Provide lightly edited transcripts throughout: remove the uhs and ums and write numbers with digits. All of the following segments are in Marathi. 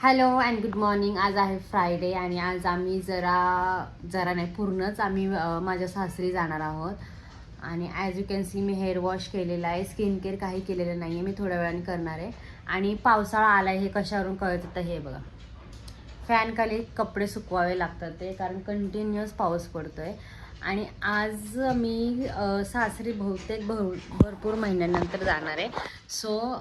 Hello and good morning. आज आहे फ्रायडे आणि आज आम्ही जरा नाही पूर्णच आम्ही माझ्या सासरी जाणार आहोत. आणि as you can see me hair wash केलेला आहे, स्किन केअर काही केलेलं नाही आहे, मी थोड्या वेळाने करणार आहे. आणि पावसाळा आला आहे हे कशावरून कळतं तर हे बघा, फॅनखाली कपडे सुकवावे लागतात ते, कारण कंटिन्युअस पाऊस पडतो आहे. आणि आज मी सासरी बहुतेक भरपूर महिन्यानंतर जाणार आहे. सो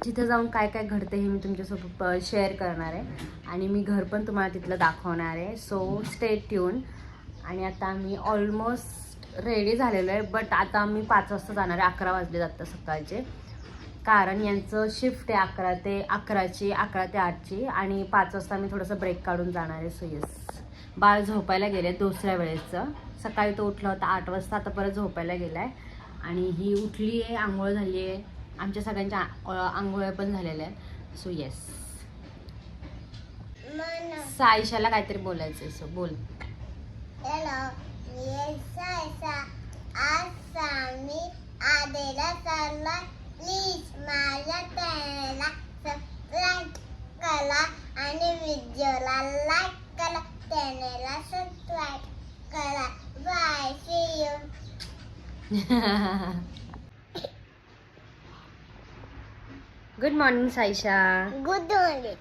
तिथे जाऊन काय काय घडते हे मी तुमच्यासोबत शेअर करणार आहे आणि मी घर पण तुम्हाला तिथलं दाखवणार आहे. So stay tune. आणि आता आम्ही ऑलमोस्ट रेडी झालेलो आहे, बट आता आम्ही 5 वाजता जाणार आहे. 11 वाजले जातात सकाळचे, कारण यांचं शिफ्ट आहे 11 ते 11ची, 11 ते 8ची. आणि 5 वाजता मी थोडंसं ब्रेक काढून जाणार आहे. सो येस, बाळ झोपायला गेले दुसऱ्या वेळेचं. सकाळी तो उठला होता 8 वाजता, आता परत झोपायला गेला आहे. आणि ही उठली आहे, आंघोळ झाली आहे, आमच्या सगळ्यांच्या आंघोळ्या पण झालेल्या आहेत. सो येस, साईशाला काहीतरी बोलायचं आहे, सो बोल. हॅलो, मी सायशा. आज आम्ही आदेला सरला प्लीज माझ्या चॅनलला सबस्क्राईब करा आणि व्हिडिओला लाईक करा, चॅनलला सबस्क्राईब करा. Bye, see you. Good morning Saisha. Good morning.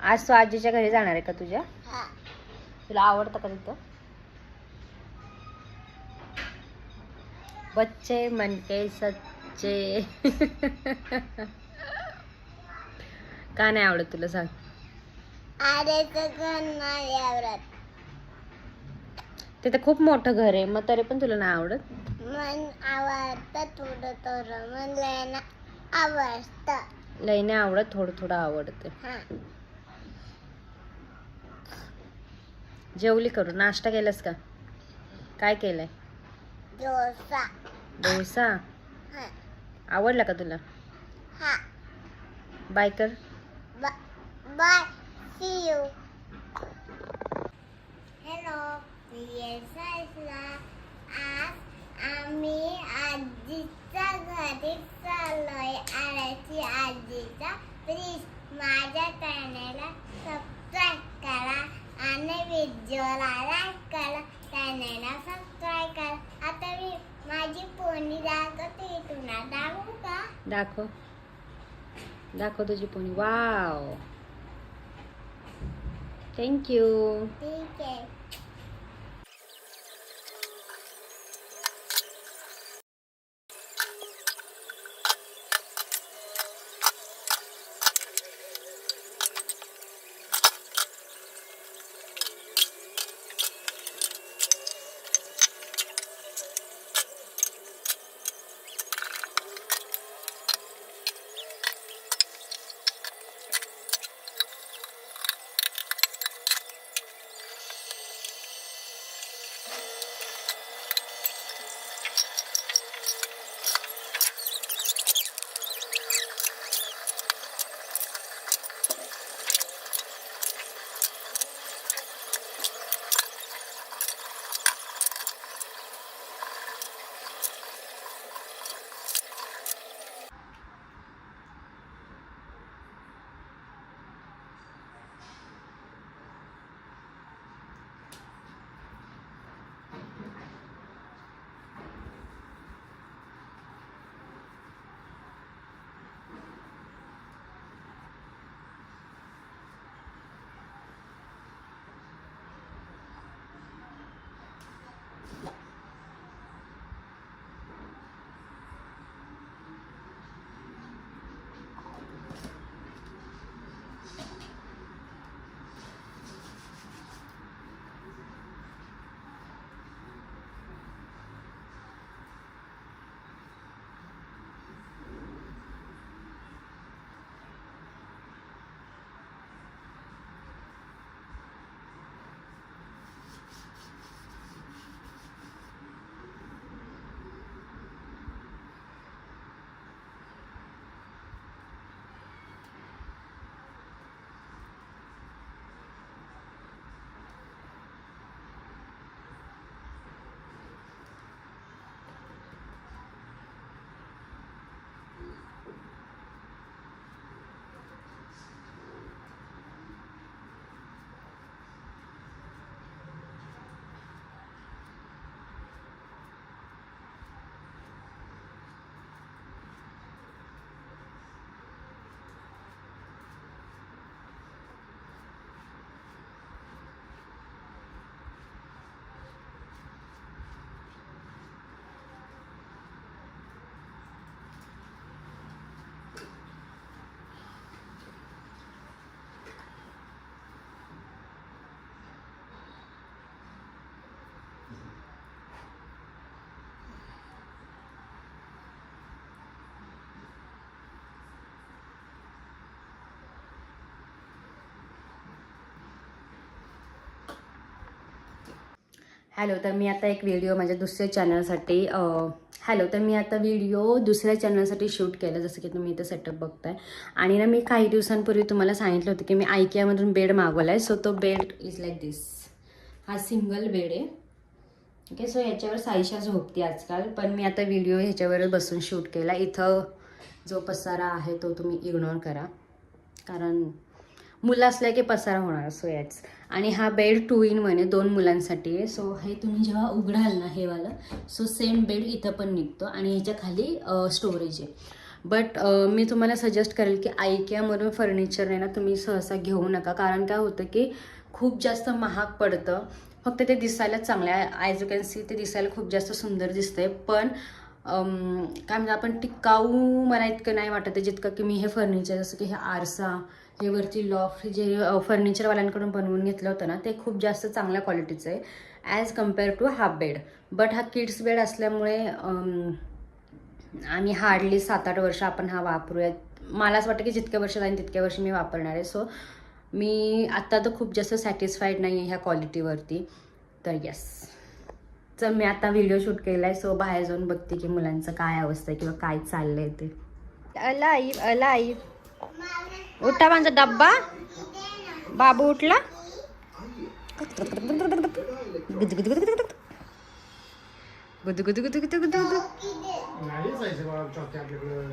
आज तू आजीच्या घरी जाणार आहे का तुझ्या? हा. तुला आवडतं का तिथं? बच्चे मन के सच्चे. का नाही आवडत तुला, सांग? आदेचं घर नाही आवडत. तिथं खूप मोठं घर आहे, मग तरी पण तुला नाही आवडत? मन आवडतं थोडं थोडं, म्हणलं ना आवडतं. लई नाही आवडत, थोडं थोडं आवडते. हा. जेवली करू? नाश्ता केलास का? काय केलंय? डोसा. डोसा. हा. आवडला का तुला? हा. बाय कर. Bye, see you. हॅलो, मी सायशा. आज आम्ही आजीच्या घरी चाललोय. आळ्याची आजीच्या. प्लीज माझ्या चॅनलला सबस्क्राईब करा आणि व्हिडिओला लाईक करा, चॅनलला सबस्क्राईब करा. आता मी माझी पोनी दाखवते, तुला दाखवू का? दाखव, दाखव तुझी पोनी. Wow, thank you. ठीक आहे. हॅलो, तर मी आता एक व्हिडिओ माझ्या दुसऱ्या चॅनलसाठी दुसऱ्या चॅनलसाठी शूट केलं, जसं की तुम्ही इथं सेटअप बघताय. आणि ना मी काही दिवसांपूर्वी तुम्हाला सांगितलं होतं की मी IKEAमधून बेड मागवला आहे. सो तो बेड इज लाईक दिस. हा सिंगल बेड आहे. ओके, सो ह्याच्यावर साईशा झोपते आजकाल, पण मी आता व्हिडिओ ह्याच्यावर बसून शूट केला. इथं जो पसारा आहे तो तुम्ही इग्नोर करा, कारण मुलं असल्या की पसारा होणार. सो याच. आणि हा बेड 2 in 1 आहे, 2 मुलांसाठी आहे. सो हे तुम्ही जेव्हा उघडाल ना हे वाला, सो सेम बेड इथं पण निघतो आणि ह्याच्या खाली स्टोरेज आहे. बट मी तुम्हाला सजेस्ट करेल की IKEAमधून फर्निचर आहे ना तुम्ही सहसा घेऊ नका, कारण काय होतं की खूप जास्त महाग पडतं. फक्त ते दिसायला चांगलं आहे, ॲज यू कॅन सी ते दिसायला खूप जास्त सुंदर दिसतंय, पण काय म्हणजे आपण टिकाऊ मला इतकं नाही वाटत आहे जितकं की मी हे फर्निचर, जसं की हे आरसा, हे वरती लॉफ्ट जे फर्निचरवाल्यांकडून बनवून घेतलं होतं ना, ते खूप जास्त चांगल्या क्वालिटीचं आहे ॲज कम्पेअर टू हा बेड. बट हा किड्स बेड असल्यामुळे आणि हार्डली 7-8 वर्ष आपण हा वापरूयात. मला असं वाटतं की जितक्या वर्ष जाईल तितक्या वर्ष मी वापरणार आहे. सो मी आत्ता तर खूप जास्त सॅटिस्फाईड नाही आहे ह्या क्वालिटीवरती. तर येस, चल मी आता व्हिडिओ शूट केला आहे. सो बाहेर जाऊन बघते की मुलांचं काय अवस्था आहे किंवा काय चाललंय ते. अलाईव उठा माझा डब्बा. बाबू उठला. नाही जायचं बाळा चौथ्या आपल्याकडं.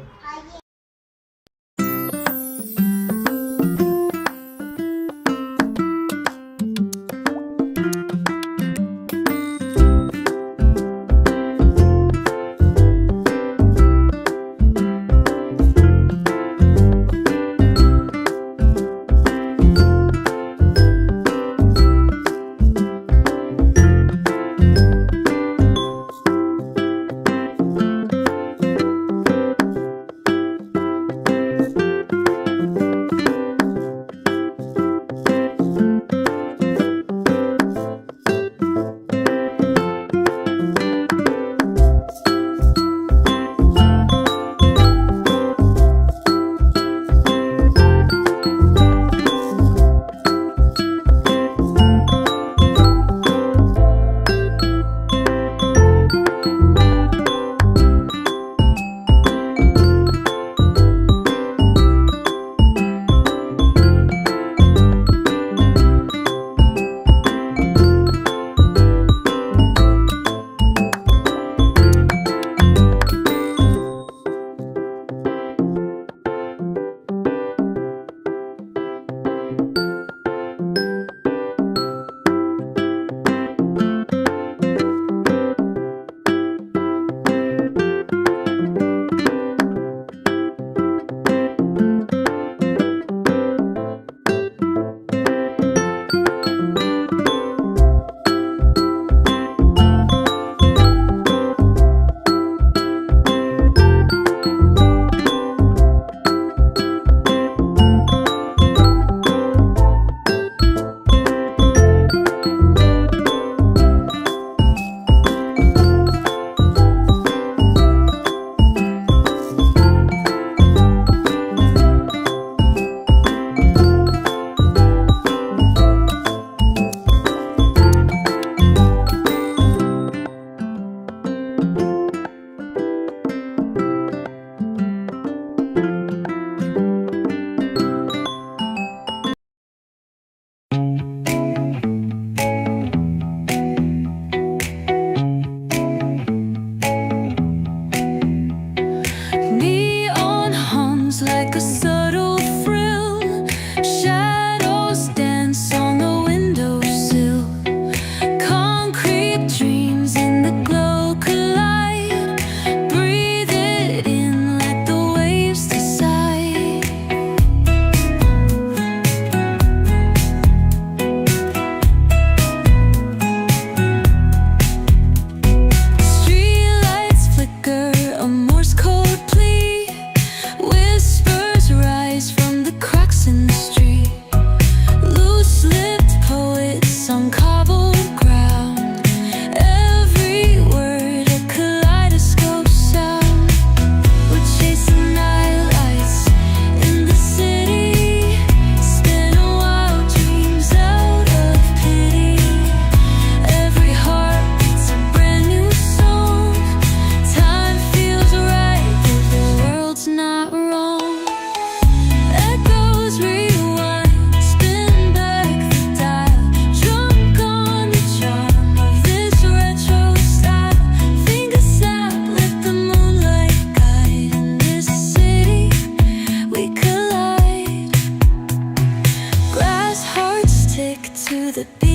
the